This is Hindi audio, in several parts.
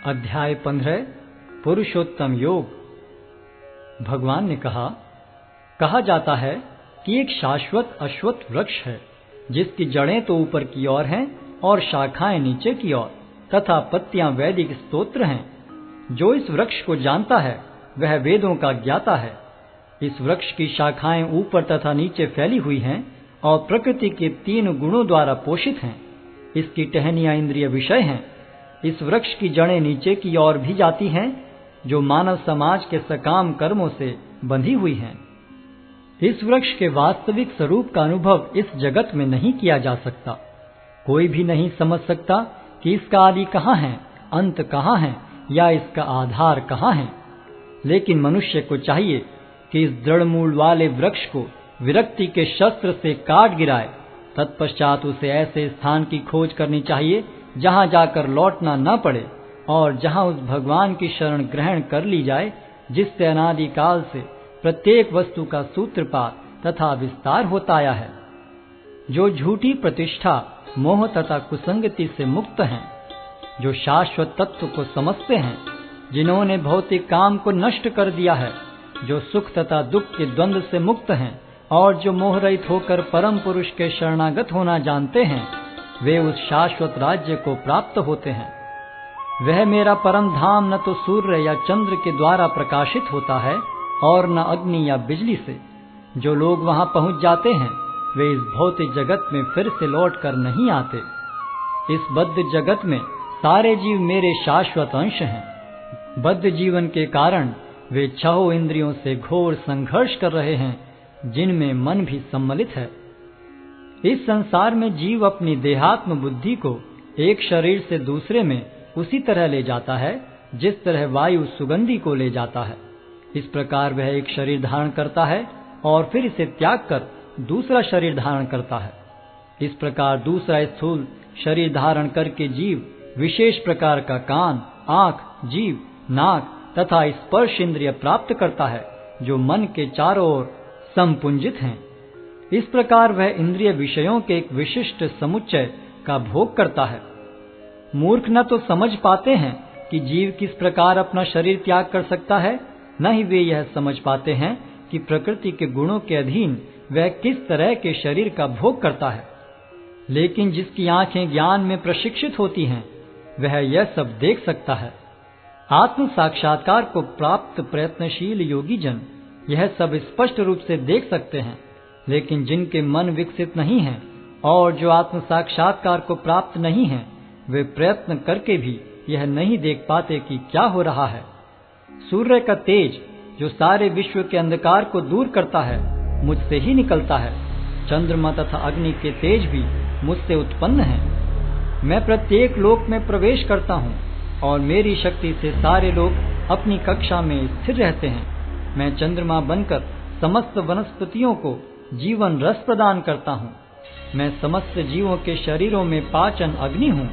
अध्याय 15 पुरुषोत्तम योग। भगवान ने कहा जाता है कि एक शाश्वत अश्वत्थ वृक्ष है जिसकी जड़ें तो ऊपर की ओर हैं और शाखाएं नीचे की ओर तथा पत्तियां वैदिक स्तोत्र हैं। जो इस वृक्ष को जानता है वह वेदों का ज्ञाता है। इस वृक्ष की शाखाएं ऊपर तथा नीचे फैली हुई हैं और प्रकृति के 3 गुणों द्वारा पोषित हैं। इसकी टहनियां इंद्रिय विषय हैं। इस वृक्ष की जड़ें नीचे की ओर भी जाती हैं जो मानव समाज के सकाम कर्मों से बंधी हुई हैं। इस वृक्ष के वास्तविक स्वरूप का अनुभव इस जगत में नहीं किया जा सकता। कोई भी नहीं समझ सकता कि इसका आदि कहाँ है, अंत कहाँ है या इसका आधार कहाँ है। लेकिन मनुष्य को चाहिए कि इस दृढ़ मूल वाले वृक्ष को विरक्ति के शस्त्र से काट गिराए। तत्पश्चात उसे ऐसे स्थान की खोज करनी चाहिए जहां जाकर लौटना न पड़े और जहां उस भगवान की शरण ग्रहण कर ली जाए जिससे अनादिकाल से प्रत्येक वस्तु का सूत्रपात तथा विस्तार होता आया है। जो झूठी प्रतिष्ठा, मोह तथा कुसंगति से मुक्त हैं, जो शाश्वत तत्व को समझते हैं, जिन्होंने भौतिक काम को नष्ट कर दिया है, जो सुख तथा दुख के द्वंद्व से मुक्त हैं और जो मोह रहित होकर परम पुरुष के शरणागत होना जानते हैं, वे उस शाश्वत राज्य को प्राप्त होते हैं। वह मेरा परम धाम न तो सूर्य या चंद्र के द्वारा प्रकाशित होता है और न अग्नि या बिजली से। जो लोग वहां पहुंच जाते हैं वे इस भौतिक जगत में फिर से लौट कर नहीं आते। इस बद्ध जगत में सारे जीव मेरे शाश्वत अंश हैं। बद्ध जीवन के कारण वे 6 इंद्रियों से घोर संघर्ष कर रहे हैं जिनमें मन भी सम्मिलित है। इस संसार में जीव अपनी देहात्म बुद्धि को एक शरीर से दूसरे में उसी तरह ले जाता है जिस तरह वायु सुगंधि को ले जाता है। इस प्रकार वह एक शरीर धारण करता है और फिर इसे त्याग कर दूसरा शरीर धारण करता है। इस प्रकार दूसरा स्थूल शरीर धारण करके जीव विशेष प्रकार का कान, आंख, जीभ, नाक तथा स्पर्श इंद्रिय प्राप्त करता है जो मन के चारों ओर संपुंजित हैं। इस प्रकार वह इंद्रिय विषयों के एक विशिष्ट समुच्चय का भोग करता है। मूर्ख न तो समझ पाते हैं कि जीव किस प्रकार अपना शरीर त्याग कर सकता है, न ही वे यह समझ पाते हैं कि प्रकृति के गुणों के अधीन वह किस तरह के शरीर का भोग करता है। लेकिन जिसकी आंखें ज्ञान में प्रशिक्षित होती हैं वह यह सब देख सकता है। आत्म साक्षात्कार को प्राप्त प्रयत्नशील योगी जन यह सब स्पष्ट रूप से देख सकते हैं। लेकिन जिनके मन विकसित नहीं हैं और जो आत्म साक्षात्कार को प्राप्त नहीं हैं, वे प्रयत्न करके भी यह नहीं देख पाते कि क्या हो रहा है। सूर्य का तेज जो सारे विश्व के अंधकार को दूर करता है मुझसे ही निकलता है। चंद्रमा तथा अग्नि के तेज भी मुझसे उत्पन्न हैं। मैं प्रत्येक लोक में प्रवेश करता हूँ और मेरी शक्ति से सारे लोग अपनी कक्षा में स्थिर रहते हैं। मैं चंद्रमा बनकर समस्त वनस्पतियों को जीवन रस प्रदान करता हूँ। मैं समस्त जीवों के शरीरों में पाचन अग्नि हूँ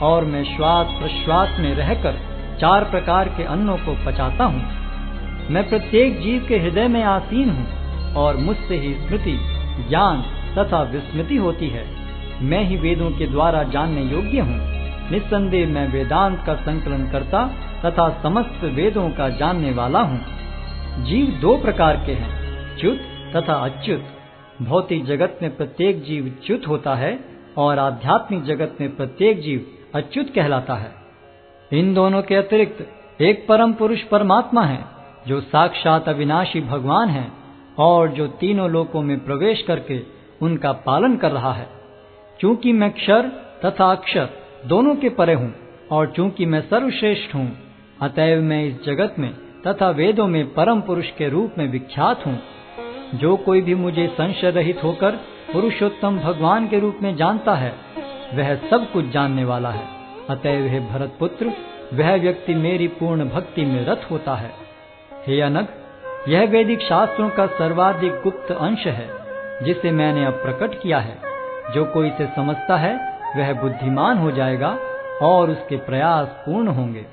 और मैं श्वास प्रश्वास में रहकर 4 प्रकार के अन्नों को पचाता हूँ। मैं प्रत्येक जीव के हृदय में आसीन हूँ और मुझसे ही स्मृति, ज्ञान तथा विस्मृति होती है। मैं ही वेदों के द्वारा जानने योग्य हूँ। निस्संदेह मैं वेदांत का संकलन करता तथा समस्त वेदों का जानने वाला हूँ। जीव 2 प्रकार के हैं, च्युत तथा अच्युत। भौतिक जगत में प्रत्येक जीव च्युत होता है और आध्यात्मिक जगत में प्रत्येक जीव अच्युत कहलाता है। इन दोनों के अतिरिक्त एक परम पुरुष परमात्मा है जो साक्षात अविनाशी भगवान है और जो तीनों लोकों में प्रवेश करके उनका पालन कर रहा है। चूंकि मैं क्षर तथा अक्षर दोनों के परे हूँ और चूंकि मैं सर्वश्रेष्ठ हूँ, अतएव मैं इस जगत में तथा वेदों में परम पुरुष के रूप में विख्यात हूँ। जो कोई भी मुझे संशय रहित होकर पुरुषोत्तम भगवान के रूप में जानता है वह सब कुछ जानने वाला है। अतएव हे भरत पुत्र, वह व्यक्ति मेरी पूर्ण भक्ति में रत होता है। हे अनग, यह वैदिक शास्त्रों का सर्वाधिक गुप्त अंश है जिसे मैंने अब प्रकट किया है। जो कोई इसे समझता है वह बुद्धिमान हो जाएगा और उसके प्रयास पूर्ण होंगे।